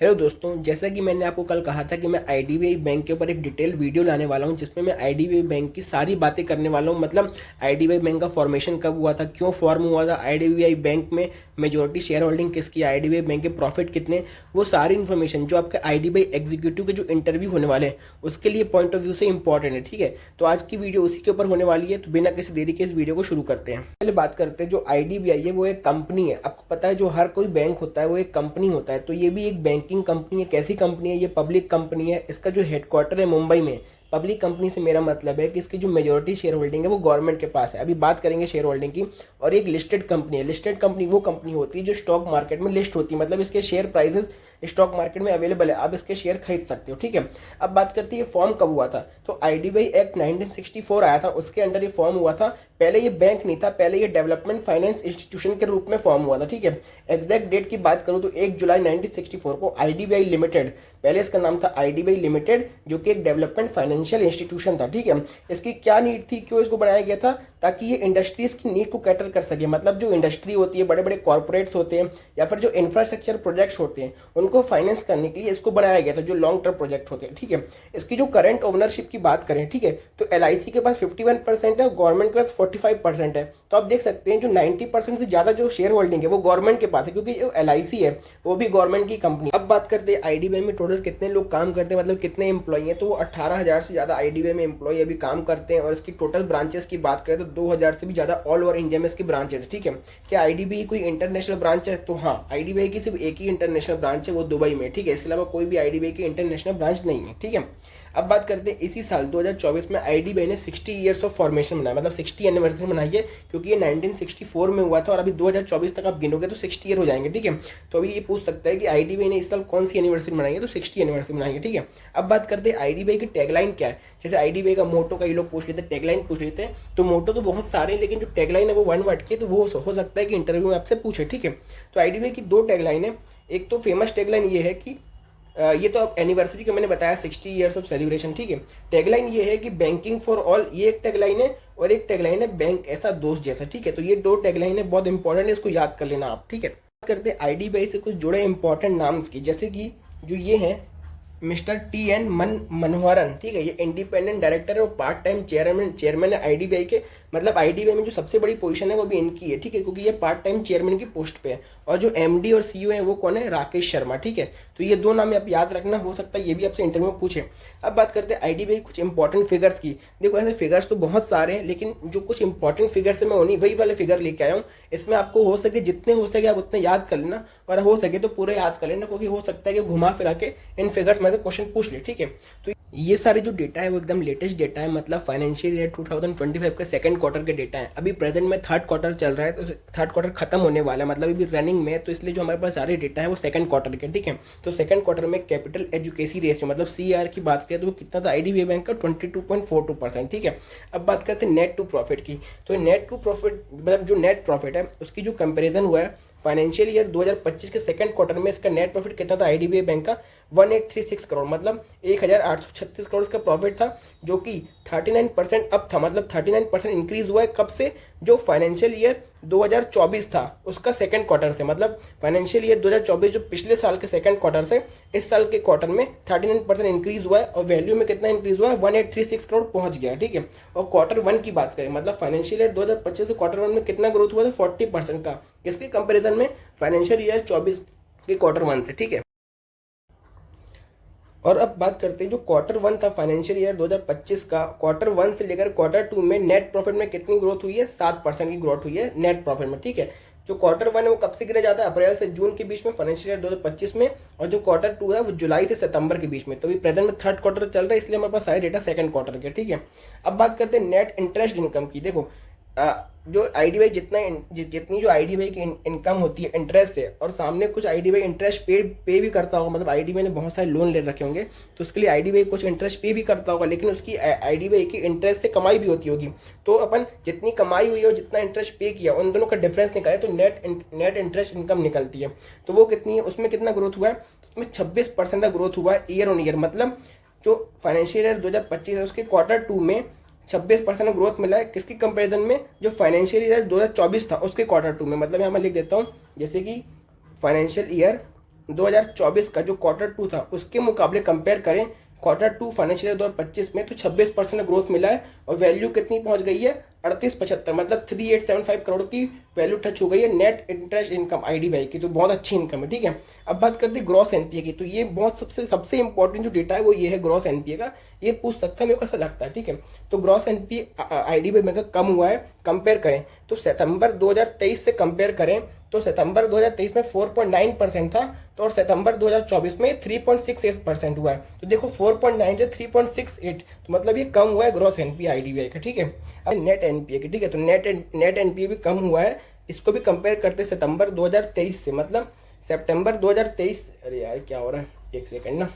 Hello दोस्तों, जैसा कि मैंने आपको कल कहा था कि मैं आईडीबीआई बैंक के ऊपर एक डिटेल वीडियो लाने वाला हूं, जिसमें मैं आईडीबीआई बैंक की सारी बातें करने वाला हूं। मतलब आईडीबीआई बैंक का फॉर्मेशन कब हुआ था, क्यों फॉर्म हुआ था, आईडीबीआई बैंक में मेजोरिटी शेयर होल्डिंग किसकी, आईडीबीआई बैंक के प्रॉफिट कितने, वो सारी इन्फॉर्मेशन जो आपके आईडीबीआई एग्जीक्यूटिव के जो इंटरव्यू होने वाले हैं उसके लिए पॉइंट ऑफ व्यू से इंपॉर्टेंट है। ठीक है, तो आज की वीडियो उसी के ऊपर होने वाली है। तो बिना किसी देरी के इस वीडियो को शुरू करते हैं। पहले बात करते हैं, जो आईडीबीआई है वो एक कंपनी है। आपको पता है जो हर कोई बैंक होता है वो एक कंपनी होता है, तो ये भी एक बैंकिंग कंपनी है। कैसी कंपनी है? ये पब्लिक कंपनी है। इसका जो हेडक्वार्टर है मुंबई में। पब्लिक कंपनी से मेरा मतलब है कि इसकी जो मेजोरिटी शेयर होल्डिंग है वो गवर्नमेंट के पास है। अभी बात करेंगे शेयर होल्डिंग की। और एक लिस्टेड कंपनी है। लिस्टेड कंपनी वो कंपनी होती है जो स्टॉक मार्केट में लिस्ट होती है, मतलब इसके शेयर प्राइसेस स्टॉक मार्केट में अवेलेबल है, आप इसके शेयर खरीद सकते हो। ठीक है, अब बात करते हैं ये फॉर्म कब हुआ था। तो आईडीबीआई एक्ट 1964 आया था, उसके अंडर ये फॉर्म हुआ था। पहले ये बैंक नहीं था, पहले ये डेवलपमेंट फाइनेंस इंस्टीट्यूशन के रूप में फॉर्म हुआ था। ठीक है, एग्जैक्ट डेट की बात करूं तो 1 जुलाई 1964 को आईडीबीआई लिमिटेड, पहले इसका नाम था आईडीबीआई लिमिटेड, जो कि एक डेवलपमेंट फाइनेंशियल इंस्टीट्यूशन था। ठीक है, इसकी क्या नीड थी, क्यों इसको बनाया गया था? ताकि ये इंडस्ट्रीज की नीड को कैटर कर सके। मतलब जो इंडस्ट्री होती है, बड़े बड़े कॉर्पोरेट्स होते हैं या फिर जो इंफ्रास्ट्रक्चर प्रोजेक्ट्स होते हैं, उनको फाइनेंस करने के लिए इसको बनाया गया था, जो लॉन्ग टर्म प्रोजेक्ट होते हैं। ठीक है, इसकी जो करंट ओनरशिप की बात करें, ठीक है, तो एलआईसी के पास 51% है, गवर्नमेंट के पास 45% है। तो आप देख सकते हैं जो 90% से ज्यादा जो शेयर होल्डिंग है वो गवर्नमेंट के पास है, क्योंकि जो एलआईसी है वो भी गवर्नमेंट की कंपनी। अब बात करते हैं आईडीबीआई में टोटल कितने लोग काम करते हैं, मतलब कितने एम्प्लॉय हैं। तो वो 18,000 से ज्यादा आईडीबीआई में एम्प्लॉय अभी काम करते हैं। और इसकी टोटल ब्रांचेस की बात करें तो 2,000 से भी ज्यादा ऑल ओवर इंडिया में इसकी ब्रांचेस। ठीक है, क्या आईडीबीआई कोई इंटरनेशनल ब्रांच है? तो हाँ, आईडीबीआई की सिर्फ एक ही इंटरनेशनल ब्रांच है, वो दुबई में। ठीक है, इसके अलावा कोई भी आईडीबीआई की इंटरनेशनल ब्रांच नहीं है। ठीक है, अब बात करते हैं इसी साल 2024 में आईडीबीआई ने 60 ईयर्स ऑफ फॉर्मेशन बनाया, मतलब 60 एनिवर्सरी बनाई है, क्योंकि ये 1964 में हुआ था और अभी 2024 तक आप गिनोगे तो 60 ईयर हो जाएंगे। ठीक है, तो अभी ये पूछ सकता है कि आईडीबीआई ने इस साल कौन सी एनिवर्सरी बनाई है, तो 60 एनिवर्सरी बनाई है। ठीक है, अब बात करते हैं आईडीबीआई की टैगलाइन क्या है। जैसे आईडीबीआई का मोटो का ये लोग पूछ लेते हैं, टैगलाइन पूछ लेते हैं, तो मोटो तो बहुत सारे हैं, लेकिन जो टैगलाइन है वो वन वर्ड की, तो वो हो सकता है कि इंटरव्यू में आपसे पूछे। ठीक है, तो आईडीबीआई की दो टैगलाइन है। एक तो फेमस टैगलाइन ये है कि ये तो अब एनिवर्सरी का मैंने बताया 60 ईयर्स ऑफ सेलिब्रेशन। ठीक है, टैगलाइन ये है कि बैंकिंग फॉर ऑल, ये एक टैगलाइन है, और एक टैगलाइन है बैंक ऐसा दोस्त जैसा। ठीक है, तो ये दो टैगलाइन है, बहुत इंपॉर्टेंट है, इसको याद कर लेना आप। ठीक है, बात करते हैं आईडीबीआई से कुछ जुड़े इंपॉर्टेंट नाम्स की, जैसे कि जो ये हैं मिस्टर टी एन मनोहरन। ठीक है, ये इंडिपेंडेंट डायरेक्टर है और पार्ट टाइम चेयरमैन है आईडीबीआई के। मतलब आईडीबीआई में जो सबसे बड़ी पोजीशन है वो भी इनकी है। ठीक है, क्योंकि ये पार्ट टाइम चेयरमैन की पोस्ट पे है। और जो एमडी और सीईओ है वो कौन है? राकेश शर्मा। ठीक है, तो ये दो नाम आप याद रखना, हो सकता है ये भी आपसे इंटरव्यू में पूछे। अब बात करते हैं आईडीबीआई कुछ इंपॉर्टेंट फिगर्स की। देखो, ऐसे फिगर्स तो बहुत सारे हैं, लेकिन जो कुछ इंपॉर्टेंट फिगर्स है मैं उन्हीं वही वाले फिगर लेके आया हूँ। इसमें आपको हो सके जितने हो सके आप उतने याद कर लेना, और हो सके तो पूरे याद कर लेना, क्योंकि हो सकता है कि घुमा फिरा के इन फिगर्स में से क्वेश्चन पूछ ले। ठीक है, तो ये सारे जो डेटा है वो एकदम लेटेस्ट डेटा है, मतलब फाइनेंशियल ईयर 2025 के सेकंड क्वार्टर के डेटा है। अभी प्रेजेंट में थर्ड क्वार्टर चल रहा है, तो थर्ड क्वार्टर खत्म होने वाला है, मतलब अभी रनिंग में है, तो इसलिए जो हमारे पास सारे डेटा है वो सेकंड क्वार्टर के। ठीक है, तो सेकंड क्वार्टर में कैपिटल एजुकेसी रेशियो मतलब सीआर की बात करें तो वो कितना था आईडीबीआई बैंक का? 22.42%। ठीक है, अब बात करते हैं नेट टू प्रॉफिट की। तो नेट टू प्रॉफिट मतलब जो नेट प्रॉफिट है उसकी जो कंपेरिजन हुआ है फाइनेंशियल ईयर 2025 के सेकंड क्वार्टर में, इसका नेट प्रॉफिट कितना था आईडीबीआई बैंक का? 1836 करोड़, मतलब 1836 करोड़ का प्रॉफिट था, जो कि 39% अप था, मतलब 39% इंक्रीज हुआ है। कब से? जो फाइनेंशियल ईयर 2024 था उसका सेकंड क्वार्टर से, मतलब फाइनेंशियल ईयर 2024 जो पिछले साल के सेकंड क्वार्टर से इस साल के क्वार्टर में 39% इंक्रीज हुआ है। और वैल्यू में कितना इंक्रीज हुआ है? 1836 करोड़ पहुंच गया। ठीक है, और क्वार्टर वन की बात करें, मतलब फाइनेंशियल ईयर 2025 से क्वार्टर वन में कितना ग्रोथ हुआ था? 40% का। इसके कंपेरिजन में फाइनेंशियल ईयर 24 के क्वार्टर वन से। ठीक है, और अब बात करते हैं जो क्वार्टर वन था फाइनेंशियल ईयर 2025 का, क्वार्टर वन से लेकर क्वार्टर टू में नेट प्रॉफिट में कितनी ग्रोथ हुई है? 7% की ग्रोथ हुई है नेट प्रॉफिट में। ठीक है, जो क्वार्टर वन है वो कब से गिना जाता है? अप्रैल से जून के बीच में फाइनेंशियल ईयर 2025 में, और जो क्वार्टर टू है वो जुलाई से सितंबर के बीच में। तो अभी प्रेजेंट में थर्ड क्वार्टर चल रहा है, इसलिए हमारे पास सारे डेटा सेकंड क्वार्टर के। ठीक है, अब बात करते हैं नेट इंटरेस्ट इनकम की। देखो, जो आईडीबीआई जितनी जो आईडीबीआई की इनकम होती है इंटरेस्ट से, और सामने कुछ आईडीबीआई इंटरेस्ट पे भी करता होगा, मतलब आईडीबीआई ने बहुत सारे लोन ले रखे होंगे, तो उसके लिए आईडीबीआई कुछ इंटरेस्ट पे भी करता होगा, लेकिन उसकी आईडीबीआई की इंटरेस्ट से कमाई भी होती होगी। तो अपन जितनी कमाई हुई है और जितना इंटरेस्ट पे किया उन दोनों का डिफरेंस निकाले तो नेट इंटरेस्ट इनकम निकलती है। तो वो कितनी है? उसमें कितना ग्रोथ हुआ है? तो उसमें 26% का ग्रोथ हुआ है ईयर ऑन ईयर। मतलब जो फाइनेंशियल ईयर 2025 है उसके क्वार्टर टू में 26% ग्रोथ मिला है। किसकी कंपैरिजन में? जो फाइनेंशियल ईयर 2024 था उसके क्वार्टर टू में। मतलब यहाँ मैं लिख देता हूँ, जैसे कि फाइनेंशियल ईयर 2024 का जो Q2 था उसके मुकाबले कंपेयर करें Q2 फाइनेंशियल ईयर 2025 में, तो 26% ग्रोथ मिला है और वैल्यू कितनी पहुंच गई है 3875, मतलब 3875 करोड़ की वैल्यू टच हो गई है नेट इंटरेस्ट इनकम आईडीबीआई की, तो बहुत अच्छी इनकम है। ठीक है, अब बात करते हैं ग्रॉस एनपीए की, तो ये बहुत सबसे इंपॉर्टेंट जो डेटा है वो ये है ग्रॉस एनपीए का। ये पूछ सकता है मेरे को ऐसा लगता है। ठीक है, तो ग्रॉस एनपीए आईडीबीआई में कम हुआ है, कंपेयर करें तो सितंबर 2023 से कंपेयर करें तो सितंबर 2023 में 4.9% था, तो और सितंबर 2024 में 3.68% हुआ है। तो देखो 4.9 से 3.68, तो मतलब ये कम हुआ है ग्रॉस एनपीए आईडीबीआई का। ठीक है, अब नेट एनपीए की, ठीक है, तो नेट एनपीए भी कम हुआ है। इसको भी कंपेयर करते सितंबर 2023 से, मतलब सितंबर 2023, अरे यार क्या हो रहा है, एक सेकंड ना,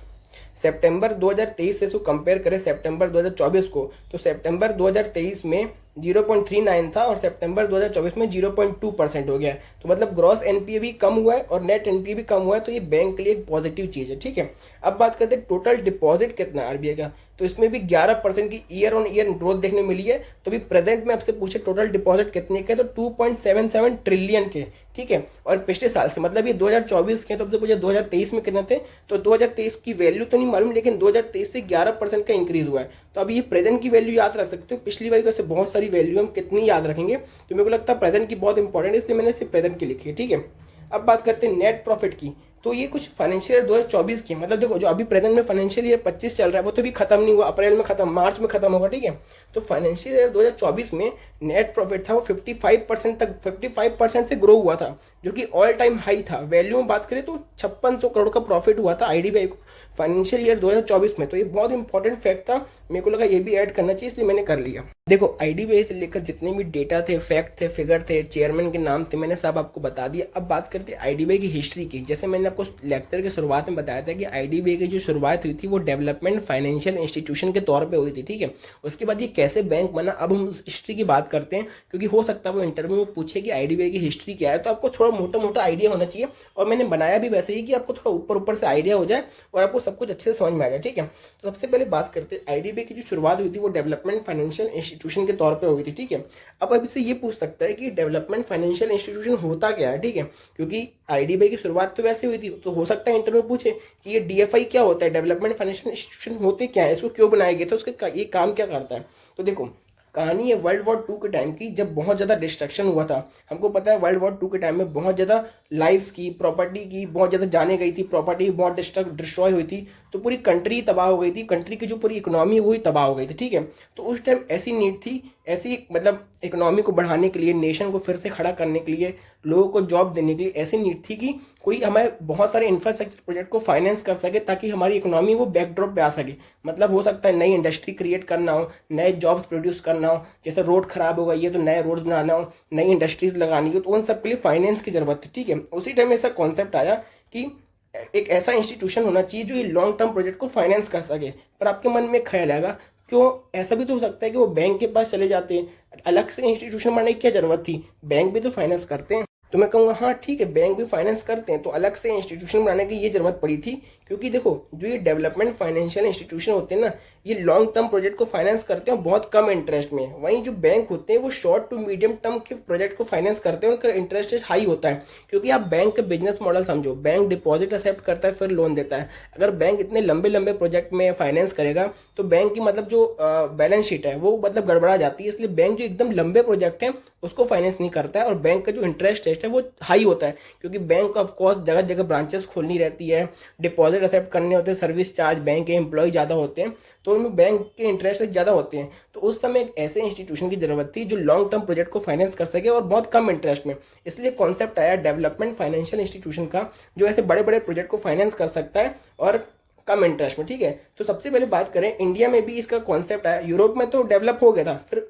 सितंबर 2023 से इसको कंपेयर करें सितंबर 2024 को, तो सितंबर 2023 में 0.39 था और सितंबर 2024 में 0.2% हो गया है। तो मतलब ग्रॉस एनपीए भी कम हुआ है और नेट एनपीए भी कम हुआ है, तो ये बैंक के लिए एक पॉजिटिव चीज़ है। ठीक है, अब बात करते हैं टोटल डिपॉजिट कितना है आरबीआई का, तो इसमें भी 11% की ईयर ऑन ईयर ग्रोथ देखने मिली है। तो भी प्रेजेंट में आपसे पूछे टोटल डिपॉजिट कितने के, तो 2.77 ट्रिलियन के। ठीक है, और पिछले साल से, मतलब ये 2024 के, तो आपसे पूछे 2023 में कितने थे, तो 2023 की वैल्यू तो नहीं मालूम, लेकिन 2023 से 11% का इंक्रीज हुआ है। तो अब ये प्रेजेंट की वैल्यू याद रख सकते हो, पिछली बार से बहुत सारी वैल्यू हम कितनी याद रखेंगे, तो मेरे को लगता है प्रेजेंट की बहुत इंपॉर्टेंट है, इसलिए मैंने सिर्फ प्रेजेंट की लिखी है। ठीक है, अब बात करते हैं नेट प्रॉफिट की, तो ये कुछ फाइनेंशियल ईयर 2024 की, मतलब देखो जो अभी प्रेजेंट में फाइनेंशियल ईयर 25 चल रहा है वो तो भी खत्म नहीं हुआ, अप्रैल में खत्म, मार्च में खत्म होगा। ठीक है, तो फाइनेंशियल ईयर 2024 में नेट प्रॉफिट था वो 55% तक, 55% से ग्रो हुआ था, जो कि ऑल टाइम हाई था। वैल्यू में बात करें तो 5600 करोड़ का प्रॉफिट हुआ था आईडीबीआई को फाइनेंशियल ईयर 2024 में। तो ये बहुत इंपॉर्टेंट फैक्ट था, मेरे को लगा ये भी ऐड करना चाहिए, इसलिए मैंने कर लिया। देखो आईडीबीआई से लेकर जितने भी डेटा थे, फैक्ट थे, फिगर थे, चेयरमैन के नाम थे, मैंने सब आपको बता दिया। अब बात करते हैं आईडीबीआई की हिस्ट्री की। जैसे मैंने आपको लेक्चर की शुरुआत में बताया था कि आईडीबीआई की जो शुरुआत हुई थी वो डेवलपमेंट फाइनेंशियल इंस्टीट्यूशन के तौर पर हुई थी। ठीक है, उसके बाद ये कैसे बैंक बना, अब हम उस हिस्ट्री की बात करते हैं, क्योंकि हो सकता है वो इंटरव्यू में पूछे कि आईडीबीआई की हिस्ट्री क्या है, तो आपको थोड़ा मोटा मोटा आइडिया होना चाहिए। और मैंने बनाया भी वैसे ही कि आपको थोड़ा ऊपर ऊपर से आइडिया हो जाए और आपको सब कुछ अच्छे से समझ में आ जाए। ठीक है, तो सबसे पहले बात करते हैं आईडीबीआई की जो शुरुआत हुई थी वो डेवलपमेंट फाइनेंशियल इंस्टीट्यूशन के तौर पे हुई थी। ठीक है, अब इससे ये पूछ सकता है कि डेवलपमेंट फाइनेंशियल इंस्टीट्यूशन होता क्या है। ठीक है, क्योंकि आईडीबीआई की शुरुआत तो वैसे हुई थी, तो हो सकता है इंटरव्यू पूछे कि ये डीएफआई क्या होता है, डेवलपमेंट फाइनेंशियल इंस्टीट्यूशन होते क्या है, इसको क्यों बनाया गया था, उसका ये काम क्या करता है। तो देखो कहानी है वर्ल्ड वॉर 2 के टाइम की, जब बहुत ज़्यादा डिस्ट्रक्शन हुआ था। हमको पता है वर्ल्ड वॉर 2 के टाइम में बहुत ज़्यादा लाइफ्स की, प्रॉपर्टी की बहुत ज़्यादा जाने गई थी, प्रॉपर्टी बहुत डिस्ट्रॉय हुई थी, तो पूरी कंट्री तबाह हो गई थी, कंट्री की जो पूरी इकोनॉमी वो ही तबाह हो गई थी। ठीक है, तो उस टाइम ऐसी नीड थी, ऐसी मतलब इकोनॉमी को बढ़ाने के लिए, नेशन को फिर से खड़ा करने के लिए, लोगों को जॉब देने के लिए ऐसी नीड थी कि कोई हमारे बहुत सारे इंफ्रास्ट्रक्चर प्रोजेक्ट को फाइनेंस कर सके, ताकि हमारी इकोनॉमी वो बैकड्रॉप पे आ सके। मतलब हो सकता है नई इंडस्ट्री क्रिएट करना हो, नए जॉब्स प्रोड्यूस करना हो, जैसे रोड खराब हो गई है तो नए रोड्स बनाना हो, नई इंडस्ट्रीज लगानी हो, तो उन सब के लिए फाइनेंस की जरूरत थी। ठीक है, उसी टाइम ऐसा कॉन्सेप्ट आया कि एक ऐसा इंस्टीट्यूशन होना चाहिए जो ये लॉन्ग टर्म प्रोजेक्ट को फाइनेंस कर सके। पर आपके मन में ख्याल आएगा क्यों, ऐसा भी तो हो सकता है कि वो बैंक के पास चले जाते हैं, अलग से इंस्टीट्यूशन बनाने की क्या जरूरत थी, बैंक भी तो फाइनेंस करते हैं। तो मैं कहूँगा हाँ ठीक है, बैंक भी फाइनेंस करते हैं, तो अलग से इंस्टीट्यूशन बनाने की ये जरूरत पड़ी थी, क्योंकि देखो जो ये डेवलपमेंट फाइनेंशियल इंस्टीट्यूशन होते हैं ना, ये लॉन्ग टर्म प्रोजेक्ट को फाइनेंस करते हैं बहुत कम इंटरेस्ट में। वहीं जो बैंक होते हैं वो शॉर्ट टू मीडियम टर्म के प्रोजेक्ट को फाइनेंस करते हैं, उनका इंटरेस्ट रेट हाई होता है। क्योंकि आप बैंक का बिजनेस मॉडल समझो, बैंक डिपॉजिट एक्सेप्ट करता है फिर लोन देता है। अगर बैंक इतने लंबे लंबे प्रोजेक्ट में फाइनेंस करेगा तो बैंक की मतलब जो बैलेंस शीट है वो मतलब गड़बड़ा जाती है, इसलिए बैंक जो एकदम लंबे प्रोजेक्ट हैं उसको फाइनेंस नहीं करता है। और बैंक का जो इंटरेस्ट रेट है वो हाई होता है, क्योंकि बैंक ऑफ कोर्स जगह जगह ब्रांचेस खोलनी रहती है, डिपॉजिट एक्सेप्ट करने होते हैं, सर्विस चार्ज, बैंक के एम्प्लॉय ज़्यादा होते हैं, तो उनमें बैंक के इंटरेस्ट रेट ज़्यादा होते हैं। तो उस समय एक ऐसे इंस्टीट्यूशन की जरूरत थी जो लॉन्ग टर्म प्रोजेक्ट को फाइनेंस कर सके और बहुत कम इंटरेस्ट में। इसलिए कॉन्सेप्ट आया डेवलपमेंट फाइनेंशियल इंस्टीट्यूशन का, जो ऐसे बड़े बड़े प्रोजेक्ट को फाइनेंस कर सकता है और कम इंटरेस्ट में। ठीक है, तो सबसे पहले बात करें इंडिया में भी इसका कॉन्सेप्ट आया, यूरोप में तो डेवलप हो गया था, फिर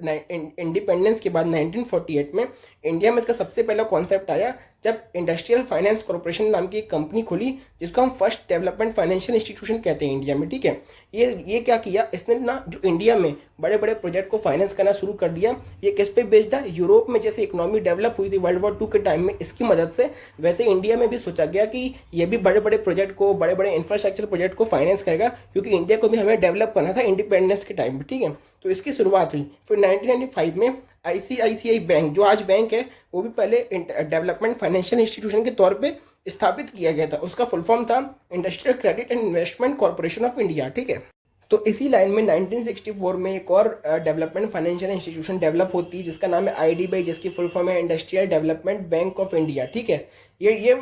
इंडिपेंडेंस के बाद 1948 में इंडिया में इसका सबसे पहला कॉन्सेप्ट आया, जब इंडस्ट्रियल फाइनेंस कॉर्पोरेशन नाम की एक कंपनी खुली, जिसको हम फर्स्ट डेवलपमेंट फाइनेंशियल इंस्टीट्यूशन कहते हैं इंडिया में। ठीक है, ये क्या किया इसने ना, जो इंडिया में बड़े बड़े प्रोजेक्ट को फाइनेंस करना शुरू कर दिया। ये किस पे बेस्ड था, यूरोप में जैसे इकोनॉमी डेवलप हुई थी वर्ल्ड वॉर 2 के टाइम में इसकी मदद से, वैसे इंडिया में भी सोचा गया कि ये भी बड़े बड़े प्रोजेक्ट को, बड़े बड़े इंफ्रास्ट्रक्चर प्रोजेक्ट को फाइनेंस करेगा, क्योंकि इंडिया को भी हमें डेवलप करना था इंडिपेंडेंस के टाइम में। ठीक है, तो इसकी शुरुआत हुई। फिर 1995 में आईसीआईसीआई बैंक, जो आज बैंक है, वो भी पहले डेवलपमेंट फाइनेंशियल इंस्टीट्यूशन के तौर पे स्थापित किया गया था, उसका फुल फॉर्म था industrial credit and investment corporation of India. ठीक है, तो इसी लाइन में 1964 में एक और डेवलपमेंट फाइनेंशियल इंस्टीट्यूशन डेवलप होती है जिसका नाम है आईडीबीआई, जिसकी फुल फॉर्म है industrial development bank of India. ठीक है, ये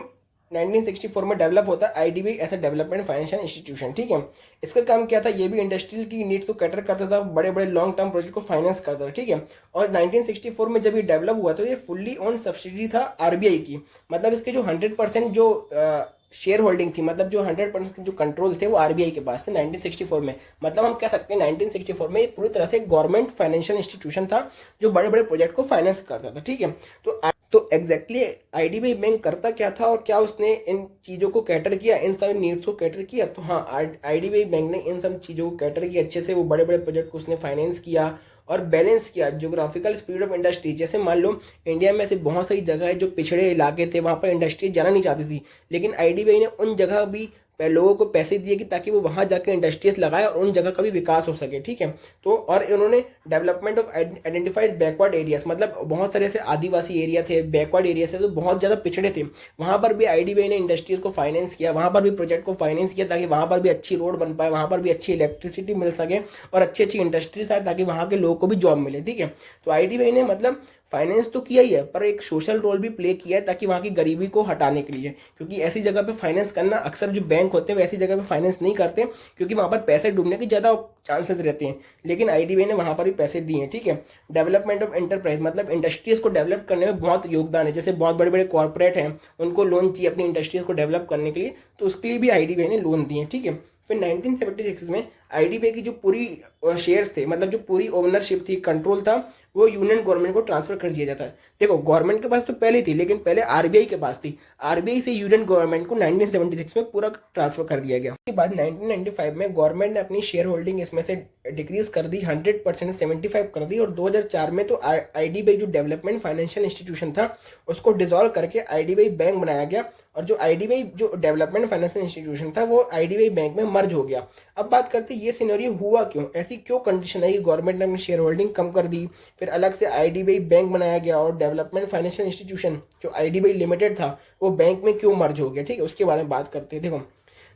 1964 में डेवलप होता है आईडीबीआई ऐसा डेवलपमेंट फाइनेंशियल इंस्टीट्यूशन। ठीक है, इसका काम क्या था, ये भी इंडस्ट्रियल की नीड्स को कैटर करता था, बड़े बड़े लॉन्ग टर्म प्रोजेक्ट को फाइनेंस करता था। ठीक है, और 1964 में जब ये डेवलप हुआ तो ये फुल्ली ओन सब्सिडी था आरबीआई की, मतलब इसके जो 100% जो शेयर होल्डिंग थी, मतलब जो 100% जो कंट्रोल थे वो आरबीआई के पास थे 1964 में। मतलब हम कह सकते हैं 1964 में ये पूरी तरह से गवर्नमेंट फाइनेंशियल इंस्टीट्यूशन था जो बड़े बड़े प्रोजेक्ट को फाइनेंस करता था। ठीक है, तो एग्जैक्टली आईडीबीआई बैंक करता क्या था और क्या उसने इन चीज़ों को कैटर किया, इन सब नीड्स को कैटर किया? तो हाँ, आईडीबीआई बैंक ने इन सब चीज़ों को कैटर किया अच्छे से, वो बड़े बड़े प्रोजेक्ट को उसने फाइनेंस किया और बैलेंस किया जोग्राफिकल स्पीड ऑफ इंडस्ट्री। जैसे मान लो इंडिया में ऐसे बहुत सारी जगह है जो पिछड़े इलाके थे, वहाँ पर इंडस्ट्री जाना नहीं चाहती थी, लेकिन आईडीबीआई ने उन जगह भी लोगों को पैसे दिए कि ताकि वो वहाँ जाके इंडस्ट्रीज लगाए और उन जगह का भी विकास हो सके। ठीक है, तो और इन्होंने development of identified backward areas, मतलब बहुत सारे ऐसे आदिवासी एरिया थे, बैकवर्ड एरिया थे, तो बहुत ज़्यादा पिछड़े थे, वहाँ पर भी आईडीबीआई ने इंडस्ट्रीज को फाइनेंस किया, वहाँ पर भी प्रोजेक्ट को फाइनेंस किया ताकि वहाँ पर भी अच्छी रोड बन पाए, वहाँ पर भी अच्छी इलेक्ट्रिसिटी मिल सके और अच्छी अच्छी इंडस्ट्रीज आए ताकि वहाँ के लोगों को भी जॉब मिले। ठीक है, तो आईडीबीआई ने मतलब फाइनेंस तो किया ही है पर एक सोशल रोल भी प्ले किया है ताकि वहाँ की गरीबी को हटाने के लिए, क्योंकि ऐसी जगह पे फाइनेंस करना, अक्सर जो बैंक होते हैं वो ऐसी जगह पे फाइनेंस नहीं करते क्योंकि वहाँ पर पैसे डूबने के ज़्यादा चांसेस रहते हैं, लेकिन आईडीबीआई ने वहाँ पर भी पैसे दिए हैं। ठीक है, डेवलपमेंट ऑफ एंटरप्राइज, मतलब इंडस्ट्रीज को डेवलप करने में बहुत योगदान है, जैसे बहुत बड़े बड़े कॉर्पोरेट हैं उनको लोन चाहिए अपनी इंडस्ट्रीज को डेवलप करने के लिए, तो उसके लिए भी आईडीबीआई ने लोन दिए। ठीक है, फिर 1976 में आईडीबीआई की जो पूरी शेयर्स थे, मतलब जो पूरी ओनरशिप थी, कंट्रोल था, वो यूनियन गवर्नमेंट को ट्रांसफर कर दिया जाता है। देखो, गवर्नमेंट के पास तो पहले थी, लेकिन पहले आरबीआई के पास थी, आरबीआई से यूनियन गवर्नमेंट को 1976 में पूरा ट्रांसफर कर दिया गया। उसके बाद 1995 में गवर्नमेंट ने अपनी शेयर होल्डिंग इसमें से डिक्रीज कर दी, 100% 75 कर दी, और 2004 में तो आईडीबीआई जो डेवलपमेंट फाइनेंशियल इंस्टीट्यूशन था उसको डिसॉल्व करके आईडीबीआई बैंक बनाया गया, और जो आईडीबीआई जो डेवलपमेंट फाइनेंशियल इंस्टीट्यूशन था वो आईडीबीआई बैंक में मर्ज हो गया। अब बात करते हैं ये सिनेरियो हुआ क्यों, ऐसी क्यों कंडीशन है कि गवर्नमेंट ने अपनी शेयर होल्डिंग कम कर दी, फिर अलग से आईडीबीआई बैंक बनाया गया और डेवलपमेंट फाइनेंशियल इंस्टीट्यूशन जो आईडीबीआई लिमिटेड था वो बैंक में क्यों मर्ज हो गया? ठीक है, उसके बारे में बात करते हैं।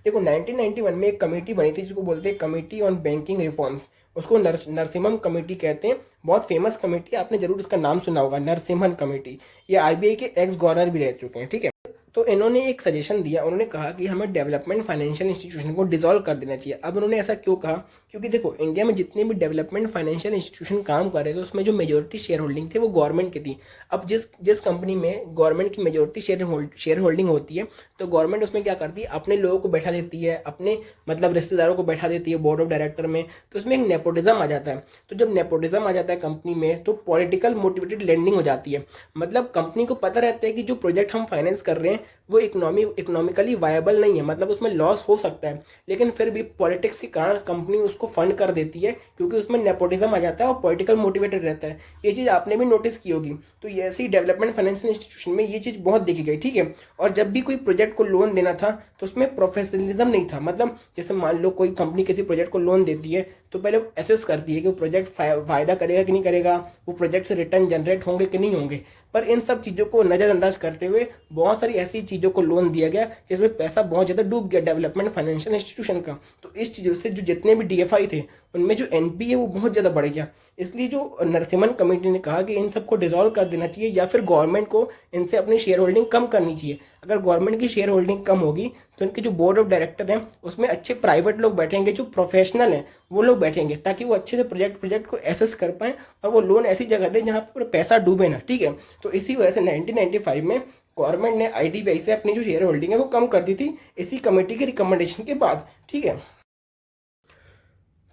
देखो 1991 में एक कमेटी बनी थी जिसको बोलते हैं कमेटी ऑन बैंकिंग रिफॉर्म्स, उसको नरसिम्हम कमेटी कहते हैं, बहुत फेमस कमेटी, आपने जरूर इसका नाम सुना होगा, नरसिम्हन कमेटी। ये आरबीआई के एक्स गवर्नर भी रह चुके हैं। ठीक है, तो इन्होंने एक सजेशन दिया, उन्होंने कहा कि हमें डेवलपमेंट फाइनेंशियल इंस्टीट्यूशन को डिसॉल्व कर देना चाहिए। अब उन्होंने ऐसा क्यों कहा, क्योंकि देखो इंडिया में जितने भी डेवलपमेंट फाइनेंशियल इंस्टीट्यूशन काम कर रहे थे उसमें जो मेजोरिटी शेयर होल्डिंग थी वो गवर्नमेंट की थी। अब जिस कंपनी में गवर्नमेंट की मेजोरिटी शेयर होल्डिंग होती है तो गवर्नमेंट उसमें क्या करती है, अपने लोगों को बैठा देती है, अपने मतलब रिश्तेदारों को बैठा देती है बोर्ड ऑफ डायरेक्टर में, तो उसमें एक नेपोटिज्म आ जाता है। तो जब नेपोटिज्म आ जाता है कंपनी में तो पॉलिटिकल मोटिवेटेड लेंडिंग हो जाती है, मतलब कंपनी को पता रहता है कि जो प्रोजेक्ट हम फाइनेंस कर रहे हैं वो इकोनॉमिकली वायबल नहीं है, मतलब उसमें लॉस हो सकता है, लेकिन फिर भी पॉलिटिक्स के कारण कंपनी उसको फंड कर देती है क्योंकि उसमें नेपोटिज्म आ जाता है और पॉलिटिकल मोटिवेटेड रहता है। ये चीज़ आपने भी नोटिस की होगी, तो ये ऐसी डेवलपमेंट फाइनेंशियल इंस्टीट्यूशन में ये चीज़ बहुत देखी गई। ठीक है, और जब भी कोई प्रोजेक्ट को लोन देना था तो उसमें प्रोफेशनलिज्म नहीं था, मतलब जैसे मान लो कोई कंपनी किसी प्रोजेक्ट को लोन देती है तो पहले एसेस करती है कि वो प्रोजेक्ट फायदा करेगा कि नहीं करेगा, वो प्रोजेक्ट से रिटर्न जनरेट होंगे कि नहीं होंगे, पर इन सब चीज़ों को नज़रअंदाज करते हुए बहुत सारी ऐसी चीज़ों को लोन दिया गया जिसमें पैसा बहुत ज़्यादा डूब गया डेवलपमेंट फाइनेंशियल इंस्टीट्यूशन का। तो इस चीज़ों से जो जितने भी डीएफआई थे उनमें जो एनपी है वो बहुत ज़्यादा बढ़ गया, इसलिए जो नरसिम्हन कमेटी ने कहा कि इन सबको डिसॉल्व कर देना चाहिए या फिर गवर्नमेंट को इनसे अपनी शेयर होल्डिंग कम करनी चाहिए। अगर गवर्नमेंट की शेयर होल्डिंग कम होगी तो इनके जो बोर्ड ऑफ डायरेक्टर हैं उसमें अच्छे प्राइवेट लोग बैठेंगे, जो प्रोफेशनल हैं वो लोग बैठेंगे, ताकि वो अच्छे से प्रोजेक्ट को एसेस कर पाएँ और वो लोन ऐसी जगह दें जहाँ पर पैसा डूबे ना। ठीक है, तो इसी वजह से 1995 में गवर्नमेंट ने आईडीबीआई से अपनी जो शेयर होल्डिंग है वो कम कर दी थी, इसी कमेटी के रिकमेंडेशन के बाद। ठीक है,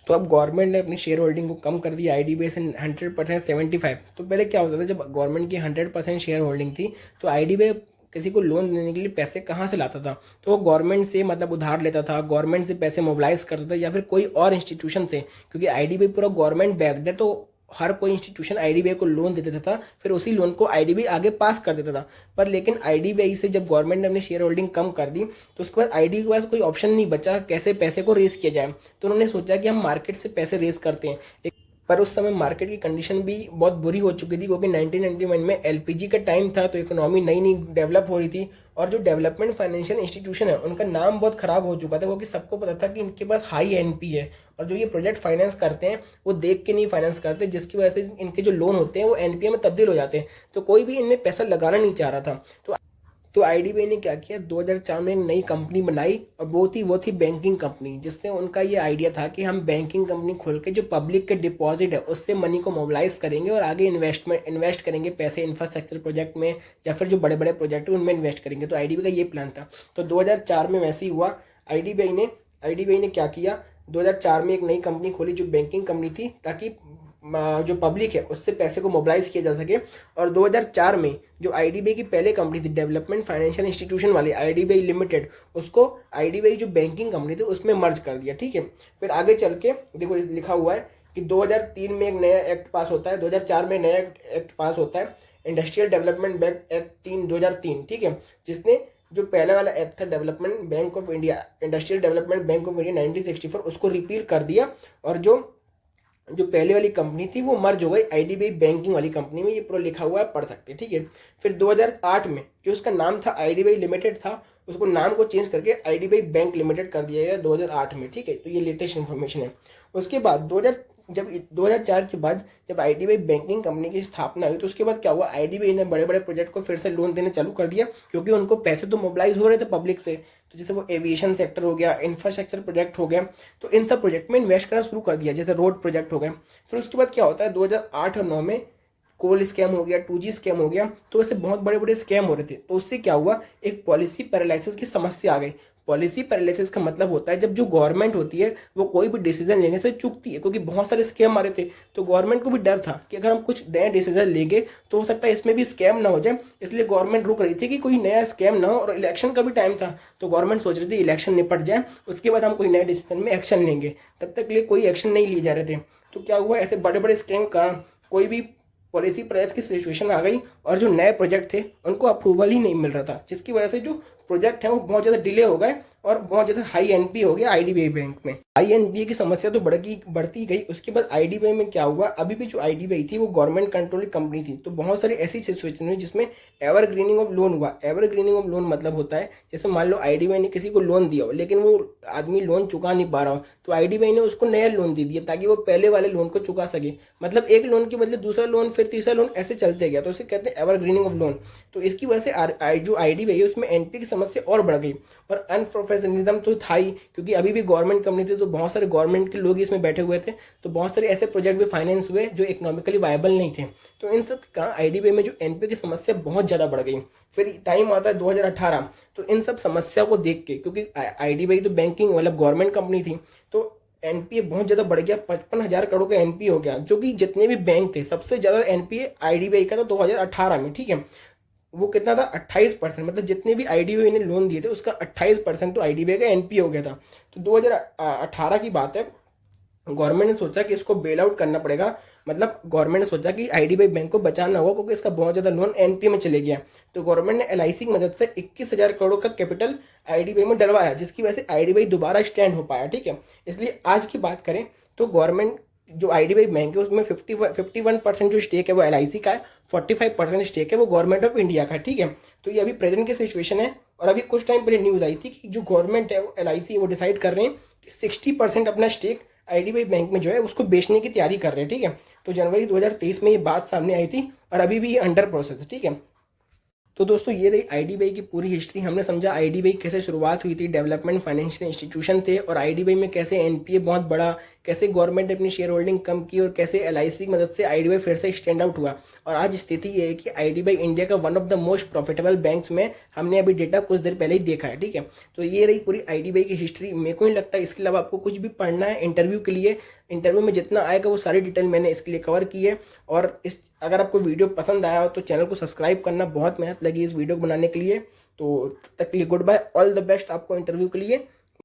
तो अब गवर्नमेंट ने अपनी शेयर होल्डिंग को कम कर दी आईडीबीआई से 100% 75। तो पहले क्या होता था, जब गवर्नमेंट की 100% शेयर होल्डिंग थी तो आईडीबीआई किसी को लोन देने के लिए पैसे कहाँ से लाता था, तो वो गवर्नमेंट से मतलब उधार लेता था, गवर्नमेंट से पैसे मोबिलाइज करता था या फिर कोई और इंस्टीट्यूशन से, क्योंकि आईडीबीआई पूरा गवर्नमेंट बैक्ड है तो हर कोई इंस्टीट्यूशन आईडीबीआई को लोन दे देता था, फिर उसी लोन को आईडीबीआई आगे पास कर देता था। पर लेकिन आईडीबीआई से जब गवर्नमेंट ने अपनी शेयर होल्डिंग कम कर दी तो उसके बाद आईडीबीआई के पास कोई ऑप्शन नहीं बचा कैसे पैसे को रेस किया जाए, तो उन्होंने सोचा कि हम मार्केट से पैसे रेस करते हैं। पर उस समय मार्केट की कंडीशन भी बहुत बुरी हो चुकी थी, क्योंकि 1991 में एलपीजी का टाइम था, तो इकोनॉमी नई नई डेवलप हो रही थी, और जो डेवलपमेंट फाइनेंशियल इंस्टीट्यूशन है उनका नाम बहुत ख़राब हो चुका था, क्योंकि सबको पता था कि इनके पास हाई एनपी है, और जो ये प्रोजेक्ट फाइनेंस करते हैं वो देख के नहीं फाइनेंस करते, जिसकी वजह से इनके जो लोन होते हैं वो एनपीए में तब्दील हो जाते हैं, तो कोई भी इनमें पैसा लगाना नहीं चाह रहा था। तो आईडीबीआई ने क्या किया, 2004 में एक नई कंपनी बनाई, और वो थी बैंकिंग कंपनी, जिससे उनका ये आइडिया था कि हम बैंकिंग कंपनी खोल के जो पब्लिक के डिपॉजिट है उससे मनी को मोबिलाइज करेंगे और आगे इन्वेस्ट करेंगे पैसे इंफ्रास्ट्रक्चर प्रोजेक्ट में, या फिर जो बड़े बड़े प्रोजेक्ट है उनमें इन्वेस्ट करेंगे। तो आईडीबीआई का ये प्लान था। तो 2004 में वैसे ही हुआ। आईडीबीआई ने क्या किया, 2004 में एक नई कंपनी खोली जो बैंकिंग कंपनी थी, ताकि जो पब्लिक है उससे पैसे को मोबिलाइज किया जा सके। और 2004 में जो आईडीबीआई की पहले कंपनी थी डेवलपमेंट फाइनेंशियल इंस्टीट्यूशन वाली आईडीबीआई लिमिटेड, उसको आईडीबीआई जो बैंकिंग कंपनी थी उसमें मर्ज कर दिया। ठीक है, फिर आगे चल के देखो लिखा हुआ है कि 2003 में एक नया एक्ट पास होता है, 2004 में नया एक्ट पास होता है, इंडस्ट्रियल डेवलपमेंट बैंक एक्ट 2003। ठीक है, जिसने जो पहला वाला एक्ट था development bank of India, industrial development bank of India 1964, उसको रिपील कर दिया, और जो पहले वाली कंपनी थी वो मर्ज हो गई आईडीबीआई बैंकिंग वाली कंपनी में। ये पूरा लिखा हुआ है, पढ़ सकते हैं। ठीक है, फिर 2008 में जो उसका नाम था आईडीबीआई लिमिटेड था, उसको नाम को चेंज करके आईडीबीआई बैंक लिमिटेड कर दिया गया 2008 में। ठीक है, तो ये लेटेस्ट इन्फॉर्मेशन है। उसके बाद 2004 के बाद जब आईडीबीआई बैंकिंग कंपनी की स्थापना हुई, तो उसके बाद क्या हुआ, आईडीबीआई ने बड़े बड़े प्रोजेक्ट को फिर से लोन देने चालू कर दिया, क्योंकि उनको पैसे तो मोबिलाइज हो रहे थे पब्लिक से। तो जैसे वो एविएशन सेक्टर हो गया, इंफ्रास्ट्रक्चर प्रोजेक्ट हो गया, तो इन सब प्रोजेक्ट में इन्वेस्ट करना शुरू कर दिया, जैसे रोड प्रोजेक्ट हो गए। फिर उसके बाद क्या होता है, 2008 और 9 में कोल स्कैम हो गया, 2G स्कैम हो गया, तो वैसे बहुत बड़े बड़े स्कैम हो रहे थे। तो उससे क्या हुआ, एक पॉलिसी पैरालिसिस की समस्या आ गई। पॉलिसी पैरालिसिस का मतलब होता है जब जो गवर्नमेंट होती है वो कोई भी डिसीजन लेने से चूकती है, क्योंकि बहुत सारे स्कैम आ रहे थे, तो गवर्नमेंट को भी डर था कि अगर हम कुछ नया डिसीजन लेंगे तो हो सकता है इसमें भी स्कैम ना हो जाए, इसलिए गवर्नमेंट रुक रही थी कि कोई नया स्कैम ना हो। और इलेक्शन का भी टाइम था, तो गवर्नमेंट सोच रही थी इलेक्शन निपट जाए, उसके बाद हम कोई नए डिसीजन में एक्शन लेंगे, तब तक लिए कोई एक्शन नहीं लिए जा रहे थे। तो क्या हुआ, ऐसे बड़े बड़े स्कैम का कोई भी पॉलिसी प्राइस की सिचुएशन आ गई, और जो नए प्रोजेक्ट थे उनको अप्रूवल ही नहीं मिल रहा था, जिसकी वजह से जो प्रोजेक्ट है वो बहुत ज़्यादा डिले हो गए, और बहुत ज़्यादा हाई एनपी हो गया आईडीबीआई बैंक में। हाई एनपीए की समस्या तो बढ़ती गई। उसके बाद आईडीबीआई में क्या हुआ, अभी भी जो आईडीबीआई थी वो गवर्नमेंट कंट्रोल कंपनी थी, तो बहुत सारी ऐसी सिचुएशन हुई जिसमें एवरग्रीनिंग ऑफ लोन हुआ। एवरग्रीनिंग ऑफ लोन मतलब होता है, जैसे मान लो आईडीबीआई ने किसी को लोन दिया हो, लेकिन वो आदमी लोन चुका नहीं पा रहा हो, तो आईडीबीआई ने उसको नया लोन दे दिया ताकि वो पहले वाले लोन को चुका सके। मतलब एक लोन के बदले दूसरा लोन, फिर तीसरा लोन, ऐसे चलते गया, तो उसे कहते हैं एवरग्रीनिंग ऑफ लोन। तो इसकी वजह से जो आईडीबीआई है उसमें एनपी की समस्या और बढ़ गई, और अनप्रोफेशनलिज्म तो था ही, क्योंकि अभी भी गवर्नमेंट कंपनी थी, तो बहुत सारे गवर्नमेंट के लोग इसमें बैठे हुए थे, तो बहुत सारे ऐसे प्रोजेक्ट भी फाइनेंस हुए जो इकोनॉमिकली वायबल नहीं थे। तो इन सब के कारण आईडीबीआई में जो एनपीए की समस्या बहुत ज़्यादा बढ़ गई। फिर टाइम आता है 2018, तो इन सब समस्या को देख के, क्योंकि आईडीबीआई तो बैंकिंग मतलब गवर्नमेंट कंपनी थी, तो एनपीए बहुत ज़्यादा बढ़ गया, 55,000 करोड़ का एनपीए हो गया, जो कि जितने भी बैंक थे सबसे ज़्यादा एनपीए आईडीबीआई का था 2018 में। ठीक है, वो कितना था, 28%, मतलब जितने भी आईडीबीआई ने लोन दिए थे उसका 28% तो आईडीबीआई का एनपीए हो गया था। तो 2018 की बात है, गवर्नमेंट ने सोचा कि इसको बेल आउट करना पड़ेगा, मतलब गवर्नमेंट ने सोचा कि आईडीबीआई बैंक को बचाना होगा, क्योंकि इसका बहुत ज़्यादा लोन एनपीए में चले गया। तो गवर्नमेंट ने एलआईसी की मदद से 21,000 करोड़ का कैपिटल आईडीबीआई में डलवाया, जिसकी वजह से आईडीबीआई दोबारा स्टैंड हो पाया। ठीक है, इसलिए आज की बात करें तो गवर्नमेंट जो आईडीबीआई बैंक है उसमें 51% जो स्टेक है वो एलआईसी का है, 45% स्टेक है वो गवर्नमेंट ऑफ इंडिया का है। ठीक है, तो ये अभी प्रेजेंट की सिचुएशन है। और अभी कुछ टाइम पहले न्यूज़ आई थी कि जो गवर्नमेंट है वो एलआईसी वो डिसाइड कर रहे हैं कि 60% अपना स्टेक आईडीबीआई बैंक में जो है उसको बेचने की तैयारी कर रहे हैं। ठीक है, तो जनवरी 2023 में ये बात सामने आई थी, और अभी भी ये अंडर प्रोसेस है। ठीक है, तो दोस्तों ये रही आईडीबीआई की पूरी हिस्ट्री। हमने समझा आईडीबीआई कैसे शुरुआत हुई थी, डेवलपमेंट फाइनेंशियल इंस्टीट्यूशन थे, और आईडीबीआई में कैसे एनपीए बहुत बड़ा, कैसे गवर्नमेंट ने अपनी शेयर होल्डिंग कम की, और कैसे एलआईसी की मदद से आईडीबीआई फिर से स्टैंड आउट हुआ। और आज स्थिति ये है कि आईडीबीआई इंडिया का one of the most profitable banks में, हमने अभी डेटा कुछ देर पहले ही देखा है। ठीक है, तो ये रही पूरी आईडीबीआई की हिस्ट्री। मेरे को नहीं लगता इसके अलावा आपको कुछ भी पढ़ना है इंटरव्यू के लिए। इंटरव्यू में जितना आएगा वो सारी डिटेल मैंने इसके लिए कवर की है। और अगर आपको वीडियो पसंद आया हो तो चैनल को सब्सक्राइब करना, बहुत मेहनत लगी इस वीडियो को बनाने के लिए। तो तब तक के लिए goodbye, all the best आपको इंटरव्यू के लिए।